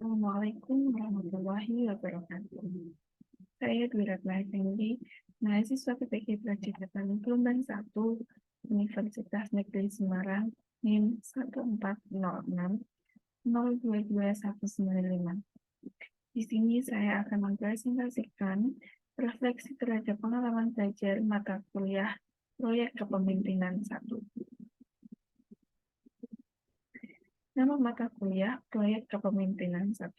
Assalamualaikum warahmatullahi wabarakatuh. Saya Dwi Ratna Effendi, mahasiswa PPK Pracijatan Gelombang 1, Universitas Negeri Semarang, NIM 1406022195. Di sini saya akan mempresentasikan refleksi terhadap pengalaman belajar mata kuliah Proyek Kepemimpinan 1. Nama mata kuliah Proyek Kepemimpinan 1.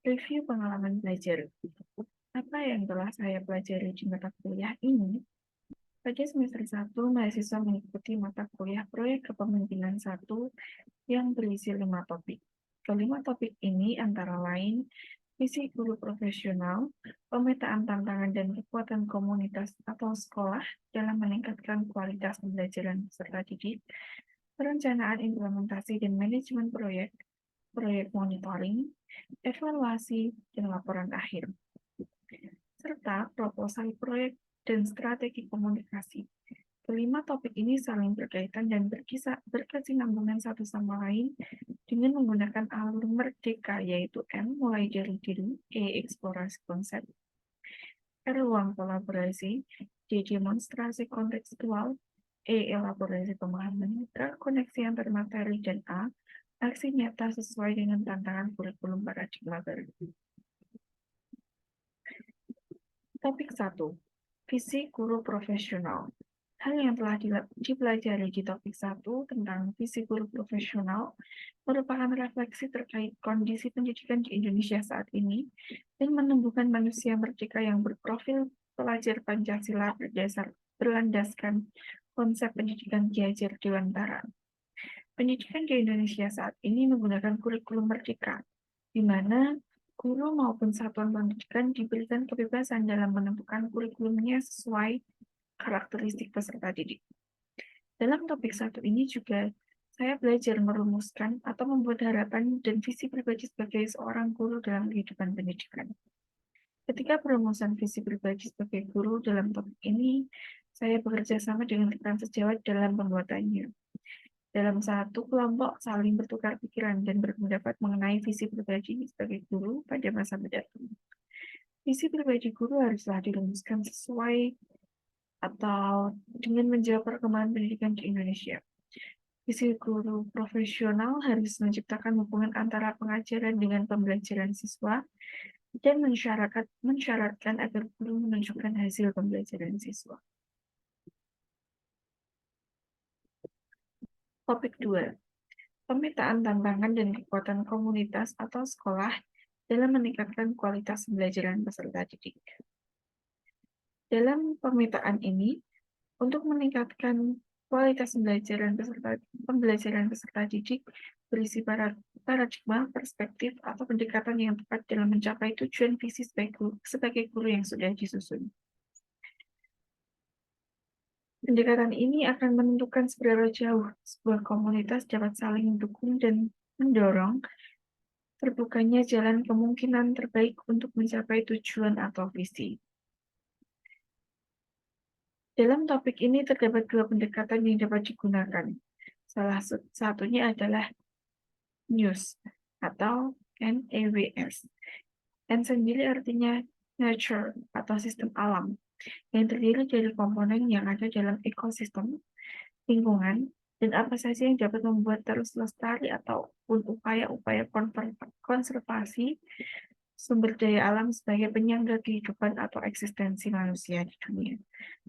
Review pengalaman belajar. Apa yang telah saya pelajari di mata kuliah ini? Pada semester 1, mahasiswa mengikuti mata kuliah Proyek Kepemimpinan 1 yang berisi 5 topik. Kelima topik ini antara lain visi guru profesional, pemetaan tantangan dan kekuatan komunitas atau sekolah dalam meningkatkan kualitas pembelajaran peserta didik, perencanaan implementasi dan manajemen proyek, proyek monitoring, evaluasi, dan laporan akhir, serta proposal proyek dan strategi komunikasi. Kelima topik ini saling berkaitan dan berkesinambungan satu sama lain dengan menggunakan alur merdeka, yaitu M, mulai dari diri, E, eksplorasi konsep, R, ruang kolaborasi, D, demonstrasi kontekstual, E, elaborasi pemahaman, koneksi antar materi, dan A, aksi nyata sesuai dengan tantangan kurikulum paradigma baru. Topik 1. Visi guru profesional. Hal yang telah dipelajari di topik 1 tentang visi guru profesional merupakan refleksi terkait kondisi pendidikan di Indonesia saat ini dan menumbuhkan manusia merdeka yang berprofil pelajar Pancasila berlandaskan konsep pendidikan Ki Hajar Dewantara. Pendidikan di Indonesia saat ini menggunakan kurikulum merdeka, di mana guru maupun satuan pendidikan diberikan kebebasan dalam menentukan kurikulumnya sesuai karakteristik peserta didik. Dalam topik 1 ini juga saya belajar merumuskan atau membuat harapan dan visi pribadi sebagai seorang guru dalam kehidupan pendidikan. Ketika perumusan visi pribadi sebagai guru dalam topik ini, saya bekerja sama dengan rekan sejawat dalam pembuatannya. Dalam satu kelompok saling bertukar pikiran dan berpendapat mengenai visi pribadi sebagai guru pada masa mendatang. Visi pribadi guru haruslah dirumuskan sesuai atau dengan menjawab perkembangan pendidikan di Indonesia. Visi guru profesional harus menciptakan hubungan antara pengajaran dengan pembelajaran siswa dan mensyaratkan agar guru menunjukkan hasil pembelajaran siswa. Topik 2. Pemetaan tantangan dan kekuatan komunitas atau sekolah dalam meningkatkan kualitas pembelajaran peserta didik. Dalam pemetaan ini, untuk meningkatkan kualitas pembelajaran peserta didik berisi paradigma, perspektif, atau pendekatan yang tepat dalam mencapai tujuan visi sebagai guru yang sudah disusun. Pendekatan ini akan menentukan seberapa jauh sebuah komunitas dapat saling mendukung dan mendorong terbukanya jalan kemungkinan terbaik untuk mencapai tujuan atau visi. Dalam topik ini terdapat dua pendekatan yang dapat digunakan. Salah satunya adalah NEWS atau NEWS. N sendiri artinya nature atau sistem alam, yang terdiri dari komponen yang ada dalam ekosistem, lingkungan, dan apa saja yang dapat membuat terus lestari ataupun upaya-upaya konservasi sumber daya alam sebagai penyangga kehidupan atau eksistensi manusia di dunia.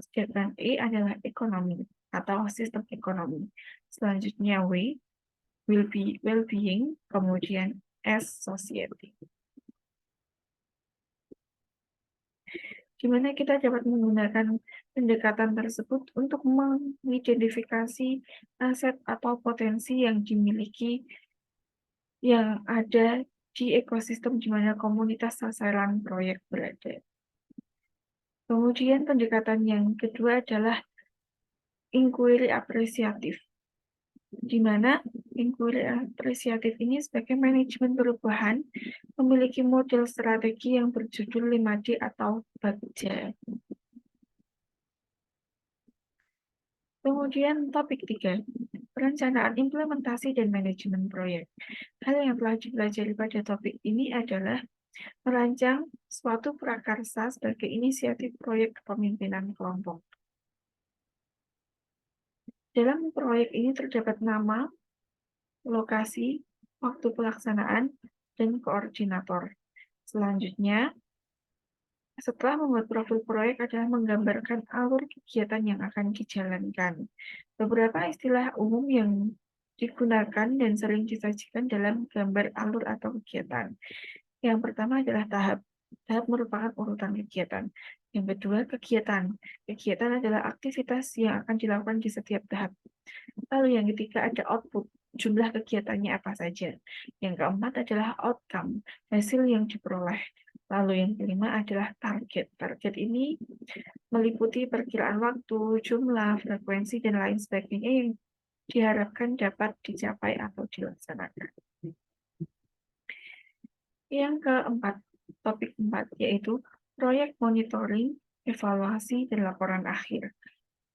Sedangkan E adalah ekonomi atau sistem ekonomi. Selanjutnya W, well-being, kemudian S, society. Di mana kita dapat menggunakan pendekatan tersebut untuk mengidentifikasi aset atau potensi yang dimiliki yang ada di ekosistem di mana komunitas sasaran proyek berada. Kemudian pendekatan yang kedua adalah inquiry apresiatif, di mana inquiry apresiatif ini sebagai manajemen perubahan memiliki model strategi yang berjudul 5D atau Bagja. Kemudian topik 3, perencanaan, implementasi, dan manajemen proyek. Hal yang telah dipelajari pada topik ini adalah merancang suatu prakarsa sebagai inisiatif proyek kepemimpinan kelompok. Dalam proyek ini terdapat nama, lokasi, waktu pelaksanaan, dan koordinator. Selanjutnya, setelah membuat profil proyek adalah menggambarkan alur kegiatan yang akan dijalankan. Beberapa istilah umum yang digunakan dan sering disajikan dalam gambar alur atau kegiatan. Yang pertama adalah tahap. Tahap merupakan urutan kegiatan. Yang kedua, kegiatan. Kegiatan adalah aktivitas yang akan dilakukan di setiap tahap. Lalu yang ketiga ada output. Jumlah kegiatannya apa saja. Yang keempat adalah outcome, hasil yang diperoleh. Lalu yang kelima adalah target. Target ini meliputi perkiraan waktu, jumlah, frekuensi, dan lain sebagainya yang diharapkan dapat dicapai atau dilaksanakan. Yang keempat, topik 4, yaitu proyek monitoring, evaluasi, dan laporan akhir.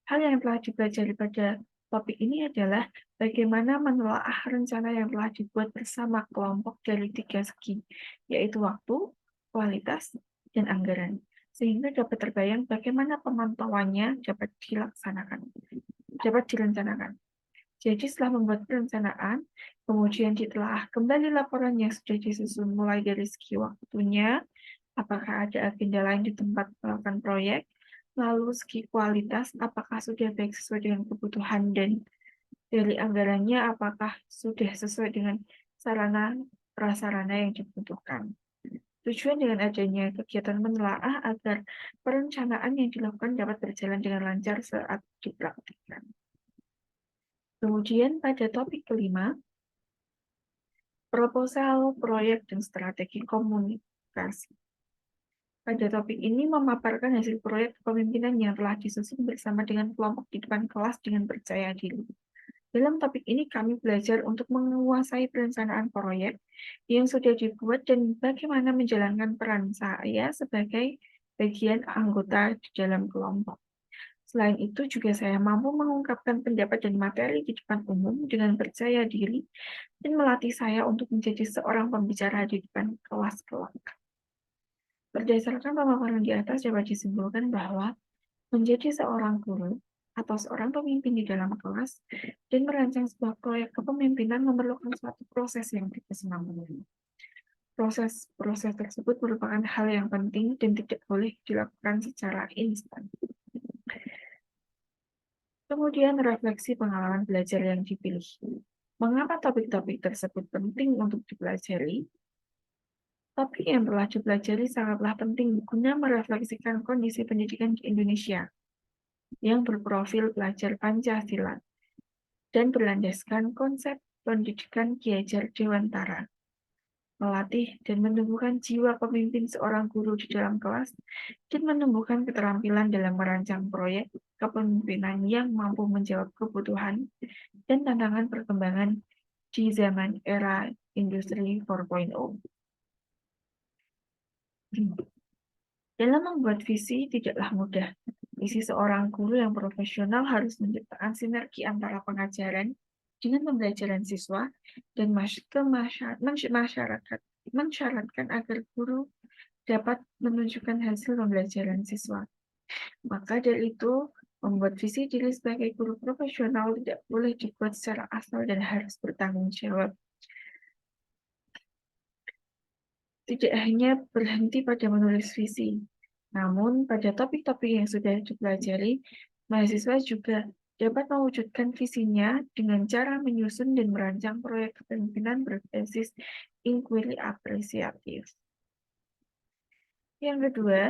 Hal yang telah dipelajari pada topik ini adalah bagaimana menelaah rencana yang telah dibuat bersama kelompok dari 3 segi, yaitu waktu, kualitas, dan anggaran, sehingga dapat terbayang bagaimana pemantauannya dapat direncanakan. Jadi setelah membuat perencanaan, kemudian ditelaah kembali laporan yang sudah disusun mulai dari segi waktunya, apakah ada agenda lain di tempat melakukan proyek, lalu segi kualitas, apakah sudah baik sesuai dengan kebutuhan, dan dari anggarannya, apakah sudah sesuai dengan sarana prasarana yang dibutuhkan. Tujuan dengan adanya kegiatan menelaah agar perencanaan yang dilakukan dapat berjalan dengan lancar saat dipraktikkan. Kemudian pada topik kelima, proposal, proyek, dan strategi komunikasi. Pada topik ini memaparkan hasil proyek kepemimpinan yang telah disusun bersama dengan kelompok di depan kelas dengan percaya diri. Dalam topik ini kami belajar untuk menguasai perencanaan proyek yang sudah dibuat dan bagaimana menjalankan peran saya sebagai bagian anggota di dalam kelompok. Selain itu juga saya mampu mengungkapkan pendapat dan materi di depan umum dengan percaya diri dan melatih saya untuk menjadi seorang pembicara di depan kelas kelak. Berdasarkan pemaparan di atas dapat disimpulkan bahwa menjadi seorang guru atau seorang pemimpin di dalam kelas dan merancang sebuah proyek kepemimpinan memerlukan suatu proses yang berkesinambungan. Proses tersebut merupakan hal yang penting dan tidak boleh dilakukan secara instan. Kemudian refleksi pengalaman belajar yang dipilih. Mengapa topik-topik tersebut penting untuk dipelajari? Topik yang telah dipelajari sangatlah penting guna merefleksikan kondisi pendidikan di Indonesia yang berprofil pelajar Pancasila dan berlandaskan konsep pendidikan Ki Hajar Dewantara. Melatih dan menumbuhkan jiwa pemimpin seorang guru di dalam kelas dan menumbuhkan keterampilan dalam merancang proyek kepemimpinan yang mampu menjawab kebutuhan dan tantangan perkembangan di zaman era industri 4.0. Dalam membuat visi tidaklah mudah. Visi seorang guru yang profesional harus menciptakan sinergi antara pengajaran dengan pembelajaran siswa dan mensyaratkan agar guru dapat menunjukkan hasil pembelajaran siswa. Maka dari itu, membuat visi diri sebagai guru profesional tidak boleh dibuat secara asal dan harus bertanggung jawab. Tidak hanya berhenti pada menulis visi, namun pada topik-topik yang sudah dipelajari, mahasiswa juga dapat mewujudkan visinya dengan cara menyusun dan merancang proyek kepemimpinan berbasis inquiry apresiatif. Yang kedua,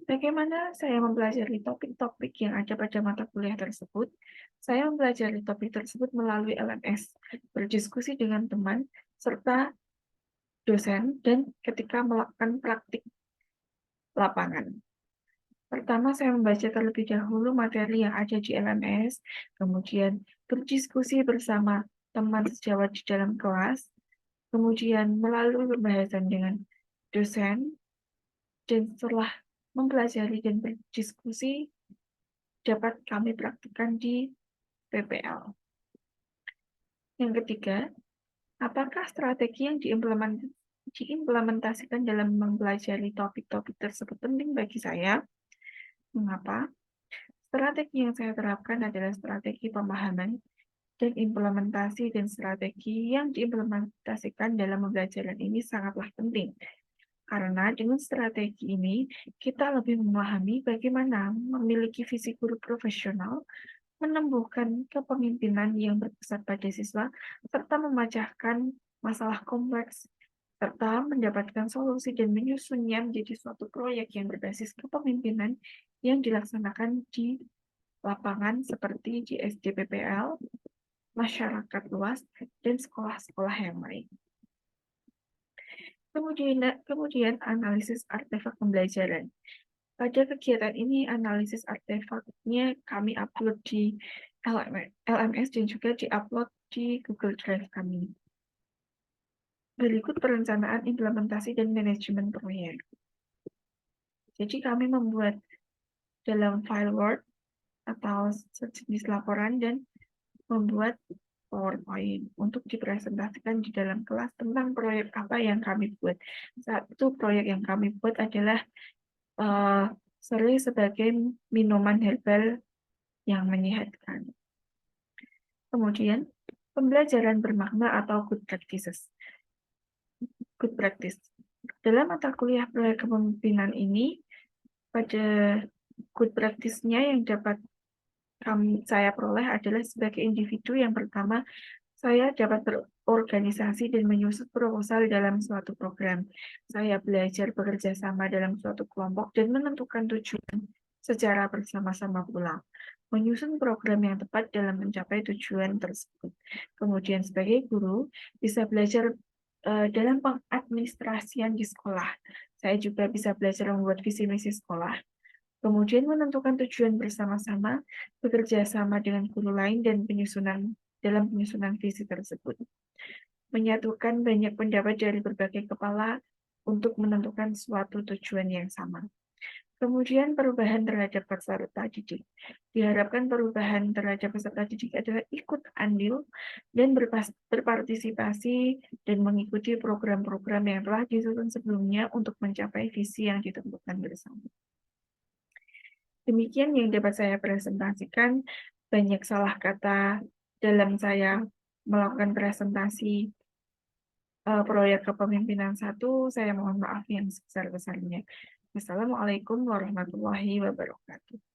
bagaimana saya mempelajari topik-topik yang ada pada mata kuliah tersebut? Saya mempelajari topik tersebut melalui LMS, berdiskusi dengan teman, serta dosen, dan ketika melakukan praktik lapangan. Pertama, saya membaca terlebih dahulu materi yang ada di LMS, kemudian berdiskusi bersama teman sejawat di dalam kelas, kemudian melalui pembahasan dengan dosen, dan setelah mempelajari dan berdiskusi, dapat kami praktikkan di PPL. Yang ketiga, apakah strategi yang diimplementasikan dalam mempelajari topik-topik tersebut penting bagi saya? Mengapa? Strategi yang saya terapkan adalah strategi pemahaman dan implementasi, dan strategi yang diimplementasikan dalam pembelajaran ini sangatlah penting. Karena dengan strategi ini, kita lebih memahami bagaimana memiliki visi guru profesional, menumbuhkan kepemimpinan yang berpusat pada siswa, serta memecahkan masalah kompleks, serta mendapatkan solusi dan menyusunnya menjadi suatu proyek yang berbasis kepemimpinan yang dilaksanakan di lapangan seperti di SDPPL, masyarakat luas, dan sekolah-sekolah yang lain. Kemudian analisis artefak pembelajaran. Pada kegiatan ini, analisis artefaknya kami upload di LMS dan juga diupload di Google Drive kami. Berikut perencanaan, implementasi, dan manajemen proyek. Jadi kami membuat dalam file Word atau sejenis laporan dan membuat PowerPoint untuk dipresentasikan di dalam kelas tentang proyek apa yang kami buat. Satu proyek yang kami buat adalah serai sebagai minuman herbal yang menyehatkan. Kemudian, pembelajaran bermakna atau good practices. Good practice. Dalam mata kuliah proyek kepemimpinan ini, pada good practice-nya yang dapat saya peroleh adalah sebagai individu. Yang pertama, saya dapat berorganisasi dan menyusun proposal dalam suatu program. Saya belajar bekerja sama dalam suatu kelompok dan menentukan tujuan secara bersama-sama pula. Menyusun program yang tepat dalam mencapai tujuan tersebut. Kemudian sebagai guru, bisa belajar dalam pengadministrasian di sekolah. Saya juga bisa belajar membuat visi misi sekolah. Kemudian menentukan tujuan bersama-sama, bekerja sama dengan guru lain, dan dalam penyusunan visi tersebut. Menyatukan banyak pendapat dari berbagai kepala untuk menentukan suatu tujuan yang sama. Kemudian perubahan terhadap peserta didik. Diharapkan perubahan terhadap peserta didik adalah ikut andil dan berpartisipasi dan mengikuti program-program yang telah disusun sebelumnya untuk mencapai visi yang ditentukan bersama. Demikian yang dapat saya presentasikan. Banyak salah kata dalam saya melakukan presentasi proyek kepemimpinan 1. Saya mohon maaf yang sebesar-besarnya. Wassalamualaikum warahmatullahi wabarakatuh.